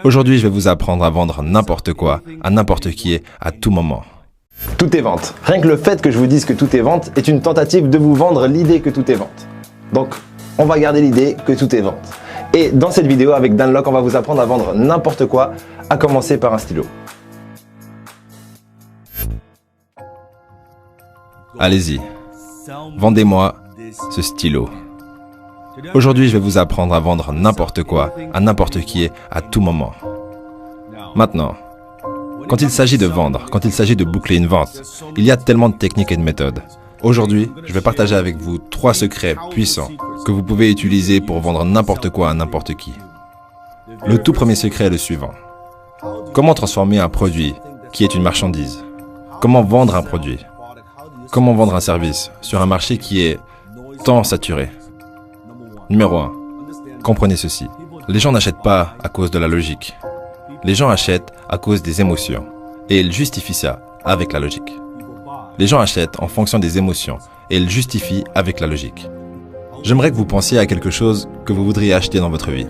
Aujourd'hui, je vais vous apprendre à vendre n'importe quoi, à n'importe qui, à tout moment. Tout est vente. Rien que le fait que je vous dise que tout est vente est une tentative de vous vendre l'idée que tout est vente. Donc, on va garder l'idée que tout est vente. Et dans cette vidéo, avec Dan Lok, on va vous apprendre à vendre n'importe quoi, à commencer par un stylo. Allez-y, vendez-moi ce stylo. Aujourd'hui, je vais vous apprendre à vendre n'importe quoi, à n'importe qui, à tout moment. Maintenant, quand il s'agit de vendre, quand il s'agit de boucler une vente, il y a tellement de techniques et de méthodes. Aujourd'hui, je vais partager avec vous 3 secrets puissants que vous pouvez utiliser pour vendre n'importe quoi à n'importe qui. Le tout premier secret est le suivant. Comment transformer un produit qui est une marchandise? Comment vendre un produit? Comment vendre un service sur un marché qui est tant saturé? Numéro 1. Comprenez ceci. Les gens n'achètent pas à cause de la logique. Les gens achètent à cause des émotions. Et ils justifient ça avec la logique. Les gens achètent en fonction des émotions et ils justifient avec la logique. J'aimerais que vous pensiez à quelque chose que vous voudriez acheter dans votre vie.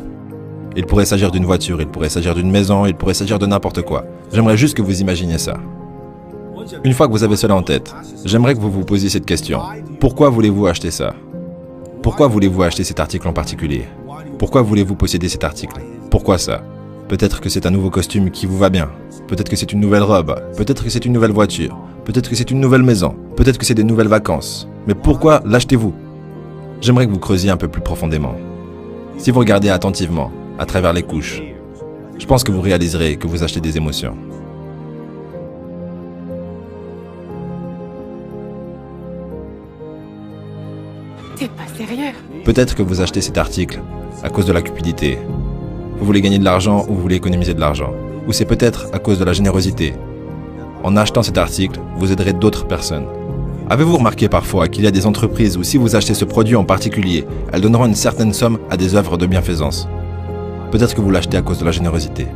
Il pourrait s'agir d'une voiture, il pourrait s'agir d'une maison, il pourrait s'agir de n'importe quoi. J'aimerais juste que vous imaginiez ça. Une fois que vous avez cela en tête, j'aimerais que vous vous posiez cette question. Pourquoi voulez-vous acheter ça? Pourquoi voulez-vous acheter cet article en particulier? Pourquoi voulez-vous posséder cet article? Pourquoi ça? Peut-être que c'est un nouveau costume qui vous va bien. Peut-être que c'est une nouvelle robe. Peut-être que c'est une nouvelle voiture. Peut-être que c'est une nouvelle maison. Peut-être que c'est des nouvelles vacances. Mais pourquoi l'achetez-vous? J'aimerais que vous creusiez un peu plus profondément. Si vous regardez attentivement, à travers les couches, je pense que vous réaliserez que vous achetez des émotions. T'es pas sérieux? Peut-être que vous achetez cet article à cause de la cupidité. Vous voulez gagner de l'argent ou vous voulez économiser de l'argent. Ou c'est peut-être à cause de la générosité. En achetant cet article, vous aiderez d'autres personnes. Avez-vous remarqué parfois qu'il y a des entreprises où si vous achetez ce produit en particulier, elles donneront une certaine somme à des œuvres de bienfaisance? Peut-être que vous l'achetez à cause de la générosité.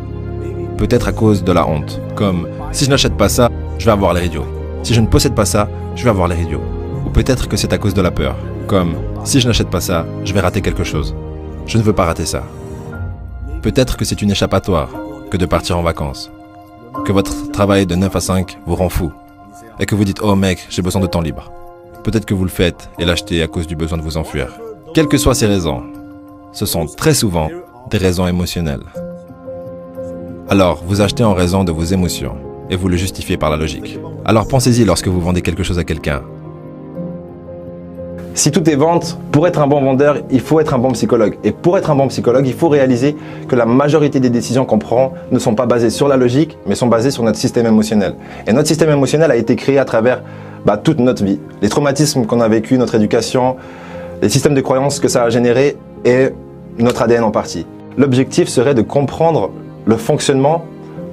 Peut-être à cause de la honte. Comme, si je n'achète pas ça, je vais avoir l'air idiot. Si je ne possède pas ça, je vais avoir l'air idiot. Ou peut-être que c'est à cause de la peur. Comme, si je n'achète pas ça, je vais rater quelque chose. Je ne veux pas rater ça. Peut-être que c'est une échappatoire que de partir en vacances. Que votre travail de 9 à 5 vous rend fou. Et que vous dites « Oh mec, j'ai besoin de temps libre ». Peut-être que vous le faites et l'achetez à cause du besoin de vous enfuir. Quelles que soient ces raisons, ce sont très souvent des raisons émotionnelles. Alors, vous achetez en raison de vos émotions et vous le justifiez par la logique. Alors pensez-y lorsque vous vendez quelque chose à quelqu'un. Si tout est vente, pour être un bon vendeur, il faut être un bon psychologue. Et pour être un bon psychologue, il faut réaliser que la majorité des décisions qu'on prend ne sont pas basées sur la logique, mais sont basées sur notre système émotionnel. Et notre système émotionnel a été créé à travers toute notre vie. Les traumatismes qu'on a vécus, notre éducation, les systèmes de croyances que ça a généré et notre ADN en partie. L'objectif serait de comprendre le fonctionnement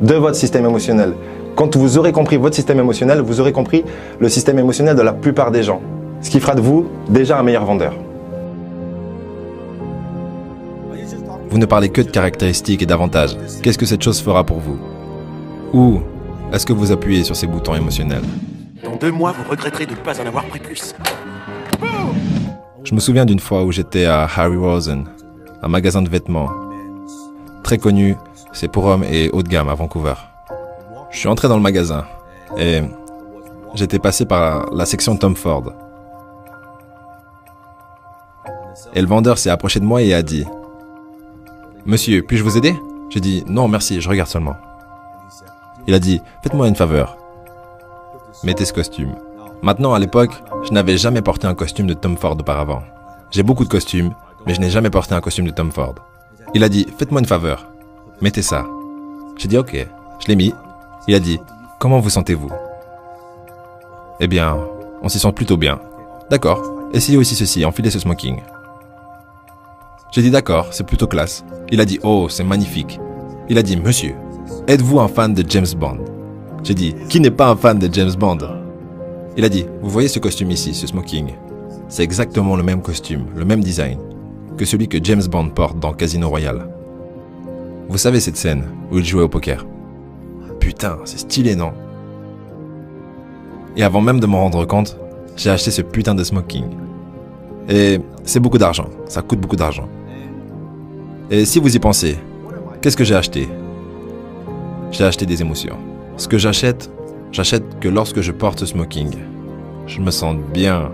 de votre système émotionnel. Quand vous aurez compris votre système émotionnel, vous aurez compris le système émotionnel de la plupart des gens. Ce qui fera de vous déjà un meilleur vendeur. Vous ne parlez que de caractéristiques et d'avantages. Qu'est-ce que cette chose fera pour vous? Ou est-ce que vous appuyez sur ces boutons émotionnels? Dans 2 mois, vous regretterez de ne pas en avoir pris plus. Je me souviens d'une fois où j'étais à Harry Rosen, un magasin de vêtements. Très connu, c'est pour hommes et haut de gamme à Vancouver. Je suis entré dans le magasin et j'étais passé par la section Tom Ford. Et le vendeur s'est approché de moi et a dit « Monsieur, puis-je vous aider ?» J'ai dit « Non, merci, je regarde seulement. » Il a dit « Faites-moi une faveur. Mettez ce costume. » Maintenant, à l'époque, je n'avais jamais porté un costume de Tom Ford auparavant. J'ai beaucoup de costumes, mais je n'ai jamais porté un costume de Tom Ford. Il a dit « Faites-moi une faveur. Mettez ça. » J'ai dit « Ok. » Je l'ai mis. Il a dit « Comment vous sentez-vous ?» Eh bien, on s'y sent plutôt bien. D'accord. Essayez aussi ceci, enfilez ce smoking. J'ai dit d'accord, c'est plutôt classe. Il a dit oh, c'est magnifique. Il a dit monsieur, êtes-vous un fan de James Bond? J'ai dit qui n'est pas un fan de James Bond? Il a dit vous voyez ce costume ici, ce smoking? C'est exactement le même costume, le même design que celui que James Bond porte dans Casino Royale. Vous savez cette scène où il jouait au poker? Putain, c'est stylé, non? Et avant même de m'en rendre compte, j'ai acheté ce putain de smoking. Et c'est beaucoup d'argent, ça coûte beaucoup d'argent. Et si vous y pensez, Qu'est-ce que j'ai acheté? J'ai acheté des émotions. Ce que j'achète que lorsque je porte ce smoking. Je me sens bien.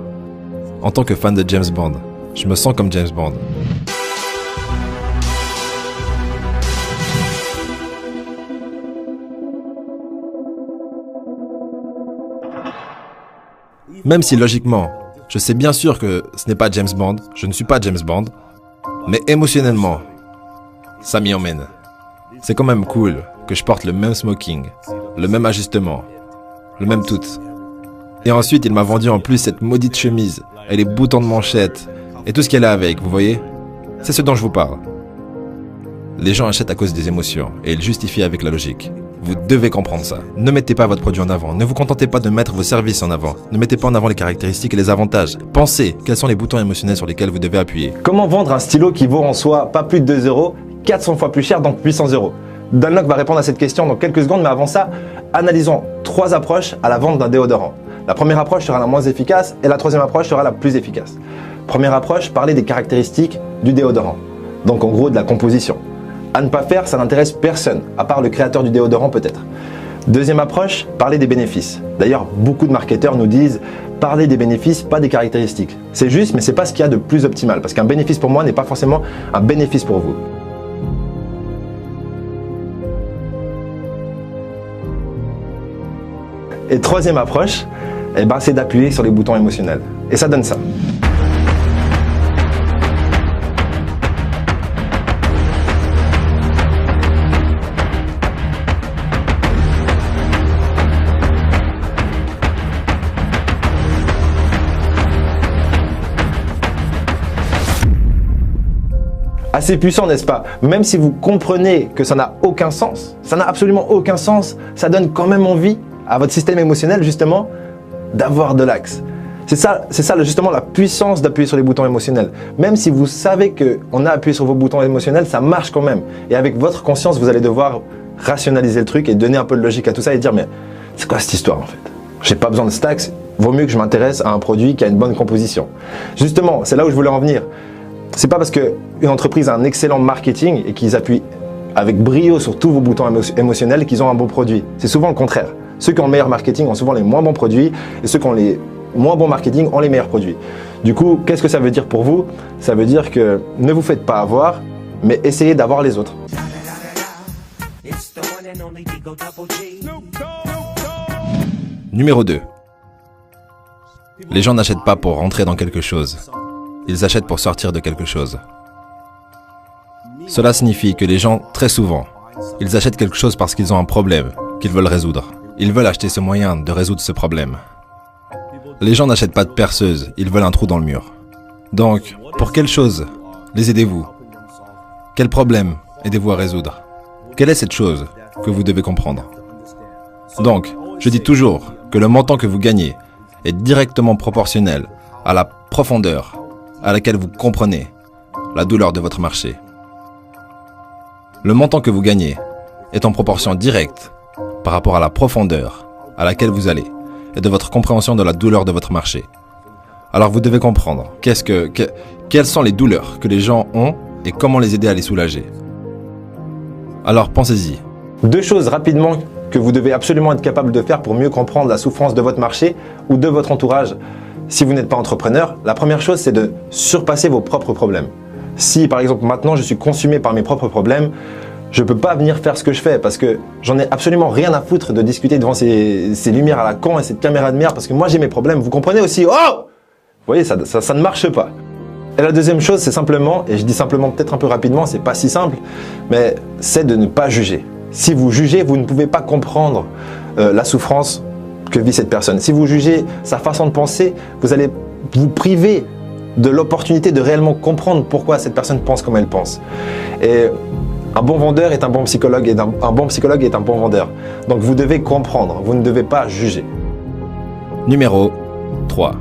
En tant que fan de James Bond, je me sens comme James Bond. Même si logiquement, je sais bien sûr que ce n'est pas James Bond, je ne suis pas James Bond, mais émotionnellement, ça m'y emmène. C'est quand même cool que je porte le même smoking, le même ajustement, le même tout. Et ensuite, il m'a vendu en plus cette maudite chemise, et les boutons de manchette, et tout ce qu'elle a avec, vous voyez? C'est ce dont je vous parle. Les gens achètent à cause des émotions, et ils justifient avec la logique. Vous devez comprendre ça. Ne mettez pas votre produit en avant. Ne vous contentez pas de mettre vos services en avant. Ne mettez pas en avant les caractéristiques et les avantages. Pensez quels sont les boutons émotionnels sur lesquels vous devez appuyer. Comment vendre un stylo qui vaut en soi pas plus de 2 euros, 400 fois plus cher, donc 800 euros? Dunlop va répondre à cette question dans quelques secondes, mais avant ça, analysons 3 approches à la vente d'un déodorant. La première approche sera la moins efficace et la troisième approche sera la plus efficace. Première approche, parler des caractéristiques du déodorant. Donc en gros de la composition. À ne pas faire, ça n'intéresse personne, à part le créateur du déodorant peut-être. Deuxième approche, parler des bénéfices. D'ailleurs, beaucoup de marketeurs nous disent parler des bénéfices, pas des caractéristiques. C'est juste, mais c'est pas ce qu'il y a de plus optimal, parce qu'un bénéfice pour moi n'est pas forcément un bénéfice pour vous. Et troisième approche, c'est d'appuyer sur les boutons émotionnels. Et ça donne ça. Assez puissant, n'est-ce pas? Même si vous comprenez que ça n'a aucun sens, ça n'a absolument aucun sens, ça donne quand même envie à votre système émotionnel justement d'avoir de l'axe. C'est ça justement la puissance d'appuyer sur les boutons émotionnels. Même si vous savez qu'on a appuyé sur vos boutons émotionnels, ça marche quand même. Et avec votre conscience, vous allez devoir rationaliser le truc et donner un peu de logique à tout ça et dire mais c'est quoi cette histoire en fait? J'ai pas besoin de stacks, vaut mieux que je m'intéresse à un produit qui a une bonne composition. Justement, c'est là où je voulais en venir. C'est pas parce qu'une entreprise a un excellent marketing et qu'ils appuient avec brio sur tous vos boutons émotionnels qu'ils ont un bon produit. C'est souvent le contraire. Ceux qui ont le meilleur marketing ont souvent les moins bons produits et ceux qui ont les moins bons marketing ont les meilleurs produits. Du coup, qu'est-ce que ça veut dire pour vous? Ça veut dire que ne vous faites pas avoir, mais essayez d'avoir les autres. Numéro 2. Les gens n'achètent pas pour rentrer dans quelque chose. Ils achètent pour sortir de quelque chose. Cela signifie que les gens, très souvent, ils achètent quelque chose parce qu'ils ont un problème qu'ils veulent résoudre. Ils veulent acheter ce moyen de résoudre ce problème. Les gens n'achètent pas de perceuse, ils veulent un trou dans le mur. Donc, pour quelle chose les aidez-vous? Quel problème aidez-vous à résoudre? Quelle est cette chose que vous devez comprendre? Donc, je dis toujours que le montant que vous gagnez est directement proportionnel à la profondeur à laquelle vous comprenez la douleur de votre marché. Le montant que vous gagnez est en proportion directe par rapport à la profondeur à laquelle vous allez et de votre compréhension de la douleur de votre marché. Alors vous devez comprendre quelles sont les douleurs que les gens ont et comment les aider à les soulager. Alors pensez-y. 2 choses rapidement que vous devez absolument être capable de faire pour mieux comprendre la souffrance de votre marché ou de votre entourage. Si vous n'êtes pas entrepreneur, la première chose, c'est de surpasser vos propres problèmes. Si, par exemple, maintenant, je suis consumé par mes propres problèmes, je ne peux pas venir faire ce que je fais parce que j'en ai absolument rien à foutre de discuter devant ces lumières à la con et cette caméra de merde parce que moi, j'ai mes problèmes. Vous comprenez aussi? Oh! Vous voyez, ça ne marche pas. Et la deuxième chose, c'est simplement, et je dis simplement peut-être un peu rapidement, c'est pas si simple, mais c'est de ne pas juger. Si vous jugez, vous ne pouvez pas comprendre la souffrance que vit cette personne. Si vous jugez sa façon de penser, vous allez vous priver de l'opportunité de réellement comprendre pourquoi cette personne pense comme elle pense. Et un bon vendeur est un bon psychologue et un bon psychologue est un bon vendeur. Donc vous devez comprendre, vous ne devez pas juger. Numéro 3.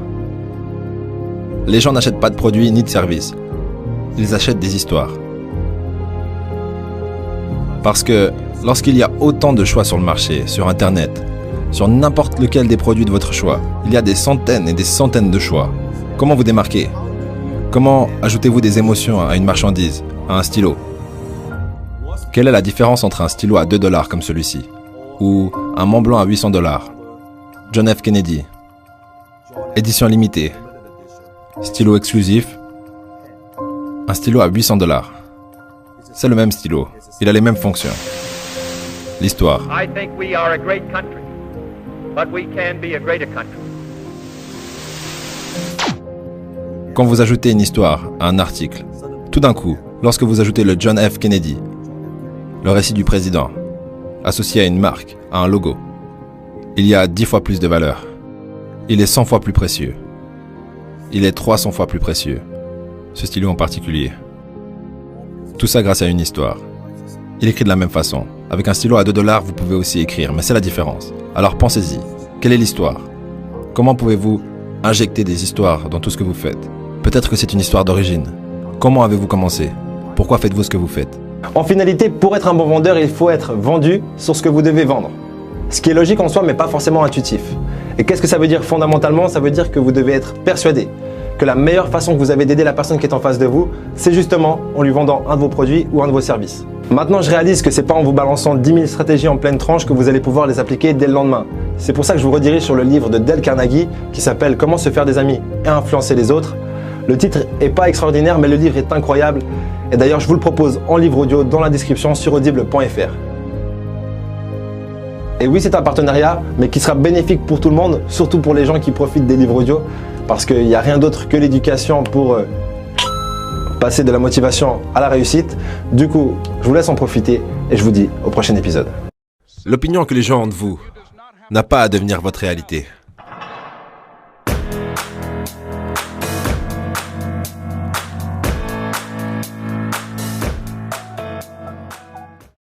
Les gens n'achètent pas de produits ni de services. Ils achètent des histoires. Parce que lorsqu'il y a autant de choix sur le marché, sur Internet, sur n'importe lequel des produits de votre choix, il y a des centaines et des centaines de choix. Comment vous démarquez? Comment ajoutez-vous des émotions à une marchandise, à un stylo? Quelle est la différence entre un stylo à 2 $ comme celui-ci ou un Mont Blanc à 800 $? John F. Kennedy. Édition limitée. Stylo exclusif. Un stylo à 800 $. C'est le même stylo. Il a les mêmes fonctions. L'histoire. I think we are a great country, but we can be a greater country. Quand vous ajoutez une histoire à un article, tout d'un coup, lorsque vous ajoutez le John F. Kennedy, le récit du président, associé à une marque, à un logo, il y a 10 fois plus de valeur. Il est 100 fois plus précieux. Il est 300 fois plus précieux. Ce stylo en particulier. Tout ça grâce à une histoire. Il écrit de la même façon. Avec un stylo à 2 $, vous pouvez aussi écrire, mais c'est la différence. Alors pensez-y. Quelle est l'histoire? Comment pouvez-vous injecter des histoires dans tout ce que vous faites? Peut-être que c'est une histoire d'origine. Comment avez-vous commencé? Pourquoi faites-vous ce que vous faites? En finalité, pour être un bon vendeur, il faut être vendu sur ce que vous devez vendre. Ce qui est logique en soi, mais pas forcément intuitif. Et qu'est-ce que ça veut dire fondamentalement? Ça veut dire que vous devez être persuadé que la meilleure façon que vous avez d'aider la personne qui est en face de vous, c'est justement en lui vendant un de vos produits ou un de vos services. Maintenant, je réalise que c'est pas en vous balançant 10 000 stratégies en pleine tranche que vous allez pouvoir les appliquer dès le lendemain. C'est pour ça que je vous redirige sur le livre de Dale Carnegie qui s'appelle « Comment se faire des amis et influencer les autres ». Le titre est pas extraordinaire, mais le livre est incroyable. Et d'ailleurs, je vous le propose en livre audio dans la description sur audible.fr. Et oui, c'est un partenariat, mais qui sera bénéfique pour tout le monde, surtout pour les gens qui profitent des livres audio, parce qu'il n'y a rien d'autre que l'éducation pour passer de la motivation à la réussite. Du coup, je vous laisse en profiter et je vous dis au prochain épisode. L'opinion que les gens ont de vous n'a pas à devenir votre réalité.